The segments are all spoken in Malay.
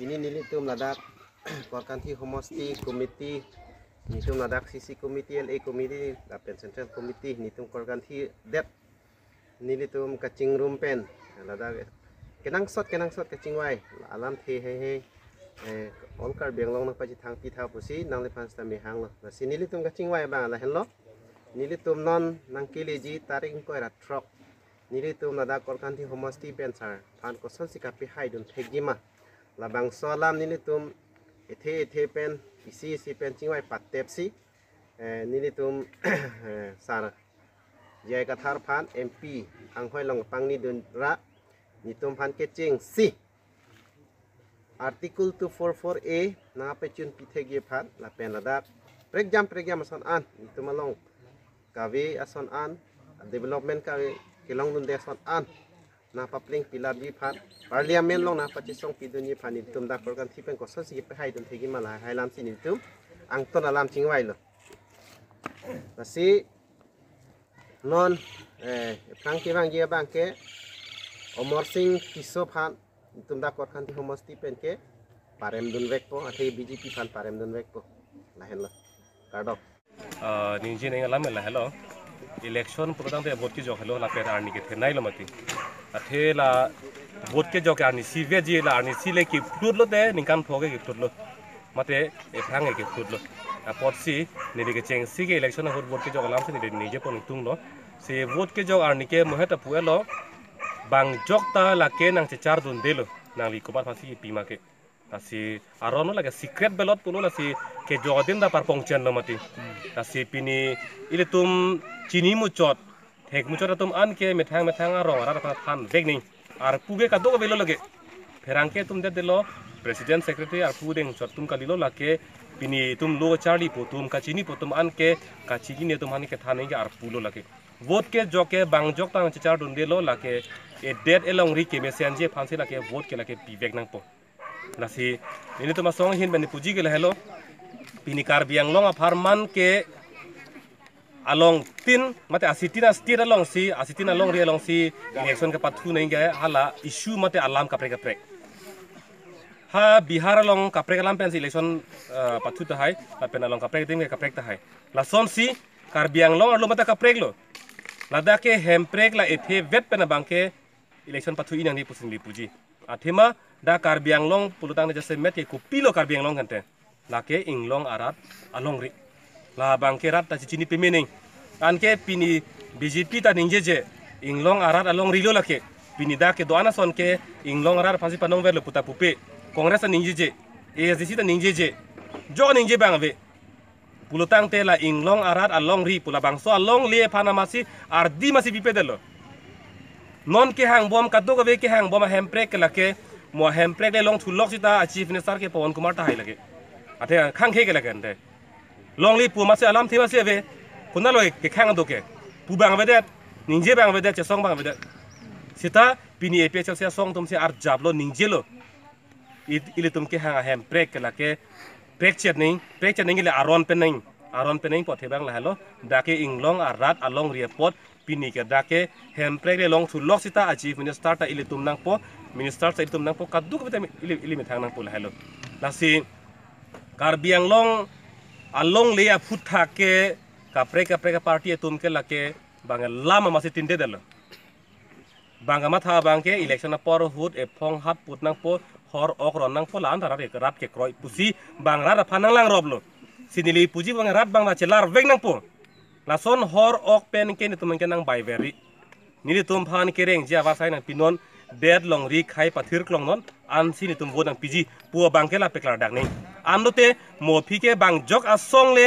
Sini nilitum ladak korkanti homosti committee nitum ladak CC committee LA committee dapen central committee nitum korkanti det nilitum kacing rumpen ladak kenang sot kacing wai alam the he olkar benglong nak paji thang pitha pusi nang le pan sta me hang lo sini nilitum kacing wai bang la hello nilitum non nang kileji taring ko ra trok nilitum ladak korkanti homosti pensar pan ko son sikapi haidun thegima labang solam nilitum ethe pen isi pen cingwai patepsi nilitum sar jai kathar phan MP anghoi long pangni dun ra nitum phan keching si article 244A na pechun pithege phan la pen ladak pregjam son an nitum along kawe ason an development kawe kilong dun de son an na papling pilar di phat parliament long na pachisong piduni phani tum da program thipen ko sosi pe hai dun thegi mala hailam sini tum ang ton alam chingwai lo nasi non prang ki bang dia bang ke omor sing kiso phan tum da kor khanti homosti pen ke parem dun vek po athe BJP phan parem dun vek po lahen lo kardok ninjin eng alam la hello election program te vote ki jo hello la per arni ke thenai lo mati athela vote ke jo ke arni sive ji la arni sile ki flud lo te ninkan thoge ki flud lo mate e phang ke flud lo apot si ni de ke cheng si ke election vote ke jo alam se ni de nije pon tung lo se vote ke jo arni ke moheta puelo bang jok ta la ke nang che char dun delo nang li ko par phasi pi ma ke asi arono la ke secret ballot pulo la si ke jo din da par pongchen lo mati asi pini ile tum chini mu chot thek mu chot tum an ke methang arong ara than vek ning ar puge ka do ko belo lage pherang ke tum de delo president secretary ar pu deng chot tum ka lilo la ke pini tum lo charli po tum ka chini po tum an ke ka chigi ne tum han ke thane ke ar pulo lage vote ke jo ke bang jok tang char dun delo la ke e dead elong ri ke mesen je phansi la ke vote ke la ke pi vek nang po nasi ini tu masong hin bani puji ke la hello pini kar biang long aparman ke along tin mate asitina stir along si asitina long ri along si election ke pathu nei ge hala issue mate alam kapre ha bihar along kapre alam pen si election pathu ta hai la pen along kapre ding ke kapre ta hai la son si kar biang long lo mate kapre lo lada ke hemprek la ethe vet pen bangke election pathu inang ni pusin li puji athema da kar biang long pulutang ne jase met ke kupilo kar biang long kante la ke inglong arat along ri la bangke rat ta chini pemening anke pini BJP ta ningjeje inglong arat along rilo lake pini da ke doana son ke inglong arat phansi panong ver puta pupe kongres ta ningjeje ASDC ta ningjeje jo ningje bangve pulutang te la inglong arat along ri pula bangso along le phanamasi ardi masi pipe delo non ke hang bom kaddo ke ke hang bom hemprek lake mo hemprek le long thulok sita chief minister ke Pawan Kumar ta hai lage athe khang khe ke lage ante long li pu ma se alam thima se ve kunna lo ke khang do ke pu bang ve det ningje bang ve det che song bang ve det sita pini epe chal se song tum se ar jab lo ningje lo ile tum ke hang hemprek ke lake prek chet ning le aron pening po the bang la halo da ke inglong arat along report pini ke da ke hemprek le long thulok sita chief minister ta ile tum nang po minister sa itum nang po kaduk beta ili methang nang po hello nasi kar biang long along le ya phutha ke kapre party itum ke lake bang lama masi tinde delo bang matha bang ke election na por hut e phong hat put nang po hor okron nang po lan rat ke kroi pusi bang rat phanang lang roblo sinili puji bang rat bang na chelar vek nang po la son hor ok pen ke ni tum ke nang bai veri ni tum phan ke reng ja wasai nang pinon dead long ri khai pathir klong non an sini tum bodang piji pu bangkela peklar dak nei andote mo phike bang jok asong le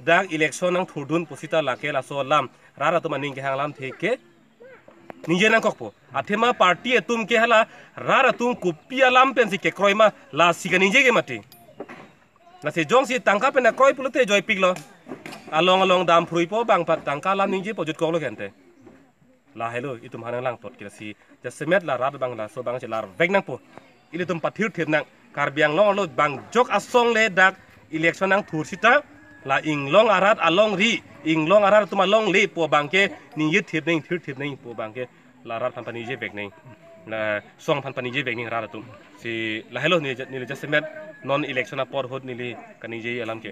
dak election nang thudun pusita lakela so lam rara tum aning ke hanglam theke nije nang kokpo athema party etum ke hala rara tum kupia lam pen si ke kroima la siga nije ke mati na se jong si tangka pen kroi pulute joy piklo along dam phrui po bang pat tangka lam nije pojut koklo kente la hello itum hanang lang pot kilasi jasemet la rad bang la so bang chelar vek nang po ile tum pathir thir nang kar biang long lo bang jok asong le dak election nang thur sita la inglong arat along ri inglong arat tum along le po bangke ni ye thir nei po bangke la rat company je vek nei na song pan pani je beng ni ra tum si la hello ni just met non election por hot ni li kan ni je alam ke